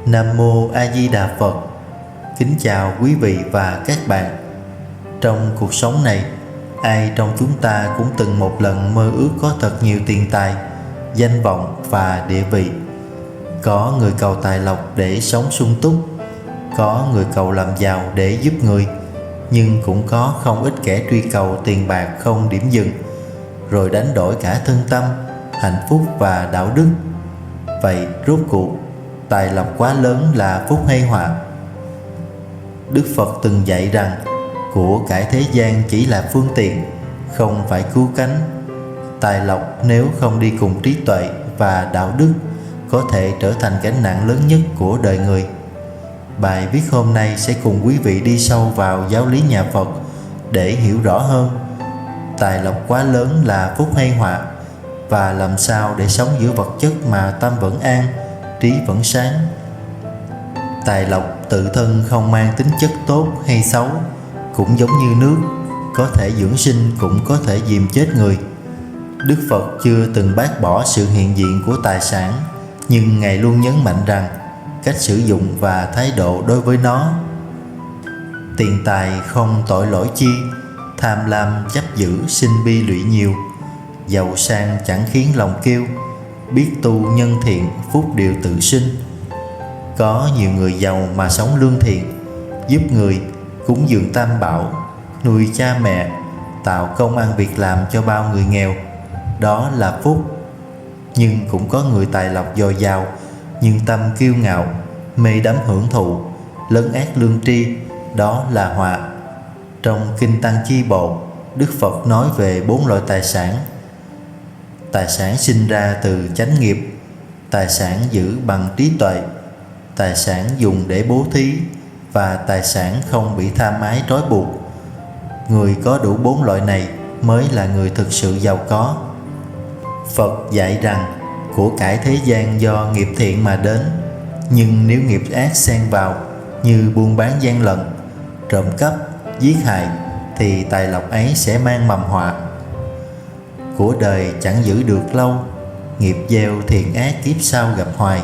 Nam Mô A Di Đà Phật. Kính chào quý vị và các bạn. Trong cuộc sống này, ai trong chúng ta cũng từng một lần mơ ước có thật nhiều tiền tài, danh vọng và địa vị. Có người cầu tài lộc để sống sung túc, có người cầu làm giàu để giúp người, nhưng cũng có không ít kẻ truy cầu tiền bạc không điểm dừng, rồi đánh đổi cả thân tâm, hạnh phúc và đạo đức. Vậy rốt cuộc, tài lộc quá lớn là phúc hay họa? Đức Phật từng dạy rằng của cải thế gian chỉ là phương tiện, không phải cứu cánh. Tài lộc nếu không đi cùng trí tuệ và đạo đức có thể trở thành gánh nặng lớn nhất của đời người. Bài viết hôm nay sẽ cùng quý vị đi sâu vào giáo lý nhà Phật để hiểu rõ hơn tài lộc quá lớn là phúc hay họa, và làm sao để sống giữa vật chất mà tâm vẫn an, trí vẫn sáng. Tài lộc tự thân không mang tính chất tốt hay xấu, cũng giống như nước, có thể dưỡng sinh cũng có thể dìm chết người. Đức Phật chưa từng bác bỏ sự hiện diện của tài sản, nhưng Ngài luôn nhấn mạnh rằng cách sử dụng và thái độ đối với nó. Tiền tài không tội lỗi chi, tham lam chấp giữ sinh bi lụy nhiều. Giàu sang chẳng khiến lòng kêu, biết tu nhân thiện phúc đều tự sinh. Có nhiều người giàu mà sống lương thiện, giúp người, cúng dường tam bảo, nuôi cha mẹ, tạo công ăn việc làm cho bao người nghèo. Đó là phúc. Nhưng cũng có người tài lộc dồi dào, nhưng tâm kiêu ngạo, mê đắm hưởng thụ, lấn át lương tri. Đó là họa. Trong Kinh Tăng Chi Bộ, Đức Phật nói về 4 loại tài sản. Tài sản sinh ra từ chánh nghiệp, tài sản giữ bằng trí tuệ, tài sản dùng để bố thí, và tài sản không bị tham ái trói buộc. Người có đủ 4 loại này mới là người thực sự giàu có. Phật dạy rằng của cải thế gian do nghiệp thiện mà đến, nhưng nếu nghiệp ác xen vào như buôn bán gian lận, trộm cắp, giết hại, thì tài lộc ấy sẽ mang mầm họa. Của đời chẳng giữ được lâu, nghiệp gieo thiện ác kiếp sau gặp hoài.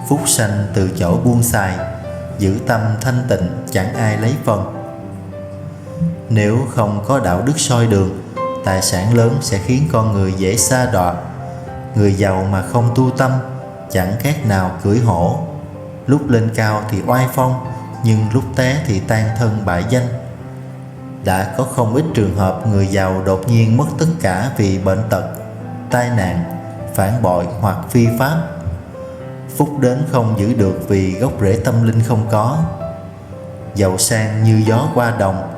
Phúc sanh từ chỗ buông xài, giữ tâm thanh tịnh chẳng ai lấy phần. Nếu không có đạo đức soi đường, tài sản lớn sẽ khiến con người dễ sa đọa. Người giàu mà không tu tâm, chẳng khác nào cưỡi hổ. Lúc lên cao thì oai phong, nhưng lúc té thì tan thân bại danh. Đã có không ít trường hợp người giàu đột nhiên mất tất cả vì bệnh tật, tai nạn, phản bội hoặc phi pháp. Phúc đến không giữ được vì gốc rễ tâm linh không có. Giàu sang như gió qua đồng,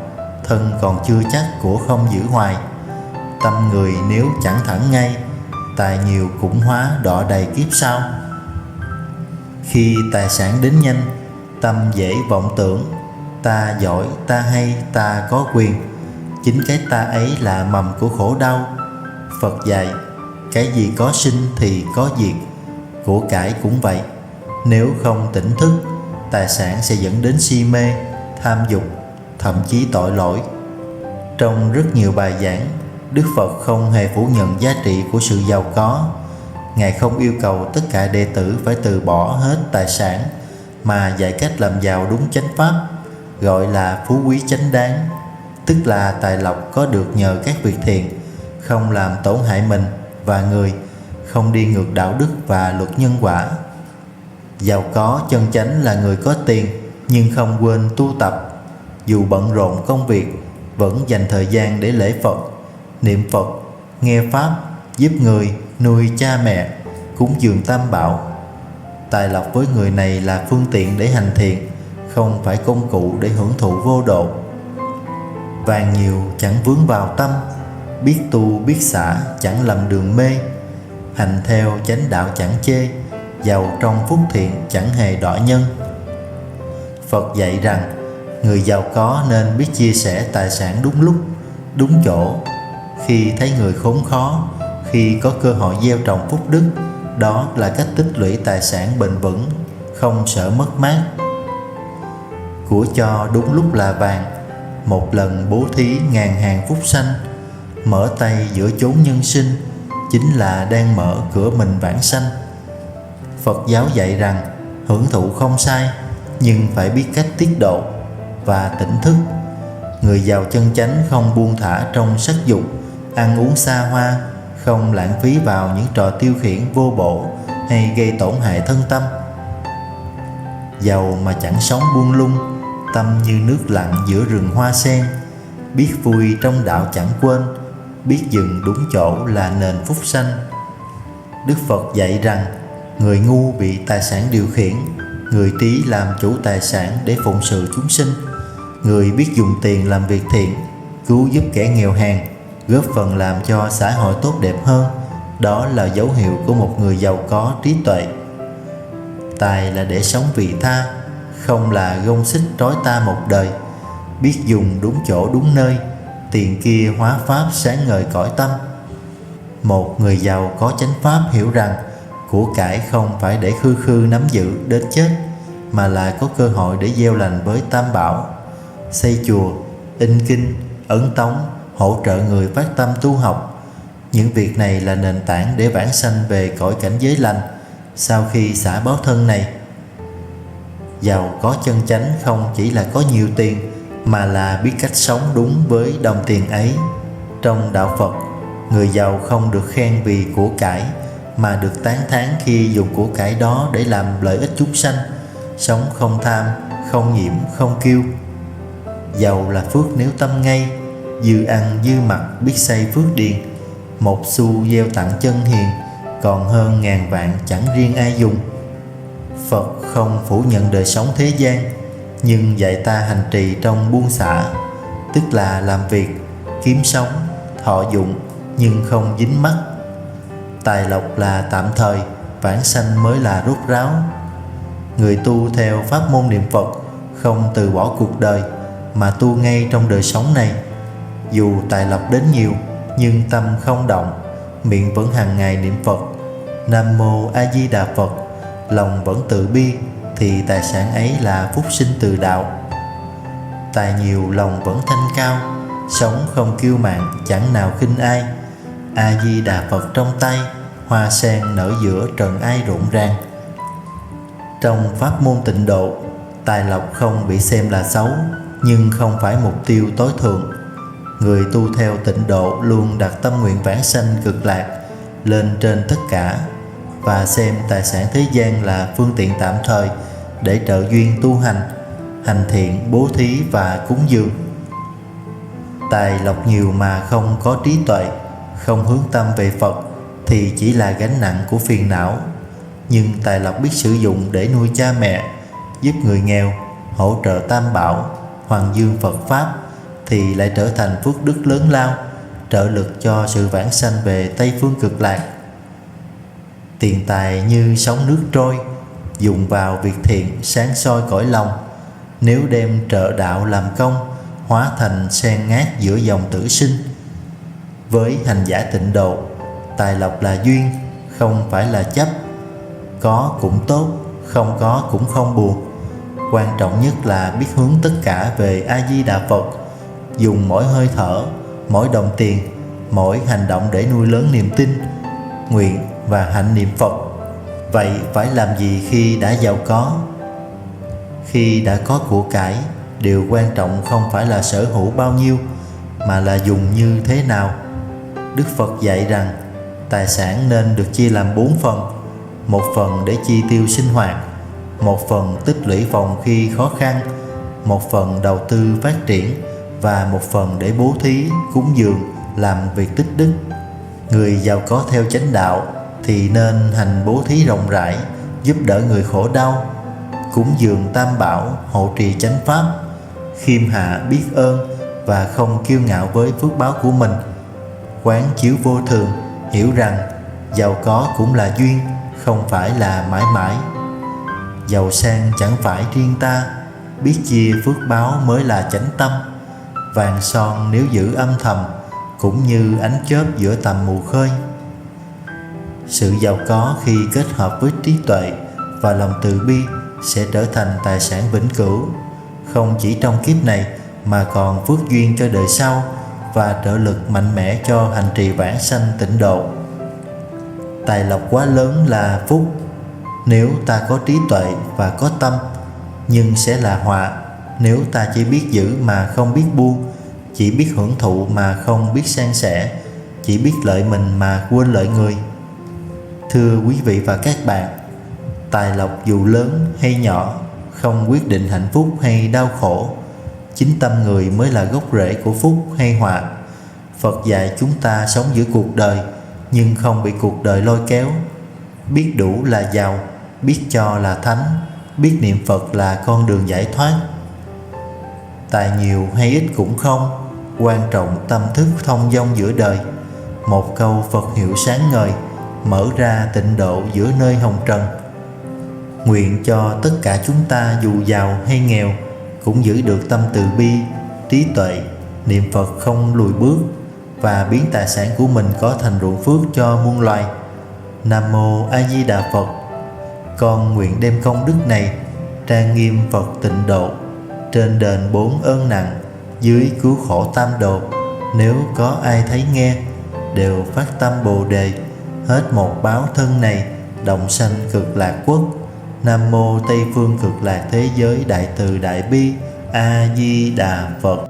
thân còn chưa chắc của không giữ hoài. Tâm người nếu chẳng thẳng ngay, tài nhiều cũng hóa đọa đầy kiếp sau. Khi tài sản đến nhanh, tâm dễ vọng tưởng ta giỏi, ta hay, ta có quyền. Chính cái ta ấy là mầm của khổ đau. Phật dạy cái gì có sinh thì có diệt. Của cải cũng vậy. Nếu không tỉnh thức, tài sản sẽ dẫn đến si mê, tham dục, thậm chí tội lỗi. Trong rất nhiều bài giảng, Đức Phật không hề phủ nhận giá trị của sự giàu có. Ngài không yêu cầu tất cả đệ tử phải từ bỏ hết tài sản, mà dạy cách làm giàu đúng chánh pháp, gọi là phú quý chánh đáng. Tức là tài lộc có được nhờ các việc thiện, không làm tổn hại mình và người, không đi ngược đạo đức và luật nhân quả. Giàu có chân chánh là người có tiền nhưng không quên tu tập. Dù bận rộn công việc, vẫn dành thời gian để lễ Phật, niệm Phật, nghe Pháp, giúp người, nuôi cha mẹ, cúng dường tam bảo. Tài lộc với người này là phương tiện để hành thiện, không phải công cụ để hưởng thụ vô độ. Vàng nhiều chẳng vướng vào tâm, biết tu biết xả chẳng lầm đường mê. Hành theo chánh đạo chẳng chê, giàu trong phúc thiện chẳng hề đọa nhân. Phật dạy rằng người giàu có nên biết chia sẻ tài sản đúng lúc, đúng chỗ. Khi thấy người khốn khó, khi có cơ hội gieo trồng phúc đức, đó là cách tích lũy tài sản bền vững, không sợ mất mát. Của cho đúng lúc là vàng, một lần bố thí ngàn hàng phúc sanh. Mở tay giữa chốn nhân sinh, chính là đang mở cửa mình vãng sanh. Phật giáo dạy rằng hưởng thụ không sai, nhưng phải biết cách tiết độ và tỉnh thức. Người giàu chân chánh không buông thả trong sắc dục, ăn uống xa hoa, không lãng phí vào những trò tiêu khiển vô bổ hay gây tổn hại thân tâm. Giàu mà chẳng sống buông lung, tâm như nước lặng giữa rừng hoa sen, biết vui trong đạo chẳng quên, biết dừng đúng chỗ là nền phúc sanh. Đức Phật dạy rằng người ngu bị tài sản điều khiển, người trí làm chủ tài sản để phụng sự chúng sinh. Người biết dùng tiền làm việc thiện, cứu giúp kẻ nghèo hèn, góp phần làm cho xã hội tốt đẹp hơn, đó là dấu hiệu của một người giàu có trí tuệ. Tài là để sống vị tha, không là gông xích trói ta một đời. Biết dùng đúng chỗ đúng nơi, tiền kia hóa pháp sáng ngời cõi tâm. Một người giàu có chánh pháp hiểu rằng của cải không phải để khư khư nắm giữ đến chết, mà là có cơ hội để gieo lành với Tam Bảo, xây chùa, in kinh, ấn tống, hỗ trợ người phát tâm tu học. Những việc này là nền tảng để vãng sanh về cõi cảnh giới lành sau khi xả báo thân này. Giàu có chân chánh không chỉ là có nhiều tiền, mà là biết cách sống đúng với đồng tiền ấy. Trong đạo Phật, người giàu không được khen vì của cải, mà được tán thán khi dùng của cải đó để làm lợi ích chúng sanh, sống không tham, không nhiễm, không kiêu. Giàu là phước nếu tâm ngay, dư ăn dư mặc biết xây phước điền. Một xu gieo tặng chân hiền, còn hơn ngàn vạn chẳng riêng ai dùng. Phật không phủ nhận đời sống thế gian, nhưng dạy ta hành trì trong buông xả, tức là làm việc, kiếm sống, thọ dụng nhưng không dính mắc. Tài lộc là tạm thời, vãng sanh mới là rốt ráo. Người tu theo pháp môn niệm Phật không từ bỏ cuộc đời, mà tu ngay trong đời sống này. Dù tài lộc đến nhiều, nhưng tâm không động, miệng vẫn hàng ngày niệm Phật Nam Mô A Di Đà Phật, lòng vẫn từ bi, thì tài sản ấy là phúc sinh từ đạo. Tài nhiều lòng vẫn thanh cao, sống không kiêu mạn, chẳng nào khinh ai. A Di Đà Phật trong tay, hoa sen nở giữa trần ai rộn ràng. Trong pháp môn tịnh độ, tài lộc không bị xem là xấu, nhưng không phải mục tiêu tối thượng. Người tu theo tịnh độ luôn đặt tâm nguyện vãng sanh cực lạc lên trên tất cả, và xem tài sản thế gian là phương tiện tạm thời để trợ duyên tu hành, hành thiện, bố thí và cúng dường. Tài lộc nhiều mà không có trí tuệ, không hướng tâm về Phật, thì chỉ là gánh nặng của phiền não. Nhưng tài lộc biết sử dụng để nuôi cha mẹ, giúp người nghèo, hỗ trợ Tam Bảo, hoàng dương Phật Pháp, thì lại trở thành phước đức lớn lao, trợ lực cho sự vãng sanh về Tây Phương Cực Lạc. Tiền tài như sóng nước trôi, dùng vào việc thiện sáng soi cõi lòng. Nếu đem trợ đạo làm công, hóa thành sen ngát giữa dòng tử sinh. Với hành giả tịnh độ, tài lộc là duyên, không phải là chấp. Có cũng tốt, không có cũng không buồn. Quan trọng nhất là biết hướng tất cả về A Di Đà Phật, dùng mỗi hơi thở, mỗi đồng tiền, mỗi hành động để nuôi lớn niềm tin, nguyện và hạnh niệm Phật. Vậy phải làm gì khi đã giàu có? Khi đã có của cải, điều quan trọng không phải là sở hữu bao nhiêu, mà là dùng như thế nào. Đức Phật dạy rằng tài sản nên được chia làm 4 phần. Một phần để chi tiêu sinh hoạt, một phần tích lũy phòng khi khó khăn, một phần đầu tư phát triển, và một phần để bố thí, cúng dường, làm việc tích đức. Người giàu có theo chánh đạo thì nên hành bố thí rộng rãi, giúp đỡ người khổ đau, cúng dường Tam Bảo, hộ trì chánh pháp, khiêm hạ biết ơn và không kiêu ngạo với phước báo của mình. Quán chiếu vô thường, hiểu rằng giàu có cũng là duyên, không phải là mãi mãi. Giàu sang chẳng phải riêng ta, biết chia phước báo mới là chánh tâm. Vàng son nếu giữ âm thầm, cũng như ánh chớp giữa tầm mù khơi. Sự giàu có khi kết hợp với trí tuệ và lòng từ bi sẽ trở thành tài sản vĩnh cửu, không chỉ trong kiếp này mà còn phước duyên cho đời sau và trợ lực mạnh mẽ cho hành trì vãng sanh tịnh độ. Tài lộc quá lớn là phúc, nếu ta có trí tuệ và có tâm, nhưng sẽ là họa nếu ta chỉ biết giữ mà không biết buông, chỉ biết hưởng thụ mà không biết san sẻ, chỉ biết lợi mình mà quên lợi người. Thưa quý vị và các bạn, tài lộc dù lớn hay nhỏ không quyết định hạnh phúc hay đau khổ. Chính tâm người mới là gốc rễ của phúc hay họa. Phật dạy chúng ta sống giữa cuộc đời, nhưng không bị cuộc đời lôi kéo. Biết đủ là giàu, biết cho là thánh, biết niệm Phật là con đường giải thoát. Tài nhiều hay ít cũng không, quan trọng tâm thức thông dong giữa đời. Một câu Phật hiệu sáng ngời, mở ra tịnh độ giữa nơi hồng trần. Nguyện cho tất cả chúng ta dù giàu hay nghèo cũng giữ được tâm từ bi, trí tuệ, niệm Phật không lùi bước, và biến tài sản của mình có thành ruộng phước cho muôn loài. Nam Mô A Di Đà Phật. Con nguyện đem công đức này trang nghiêm Phật tịnh độ, trên đền 4 ơn nặng, dưới cứu khổ tam độ. Nếu có ai thấy nghe, đều phát tâm Bồ Đề, hết một báo thân này, đồng sanh cực lạc quốc. Nam Mô Tây Phương Cực Lạc Thế Giới Đại Từ Đại Bi. A Di Đà Phật.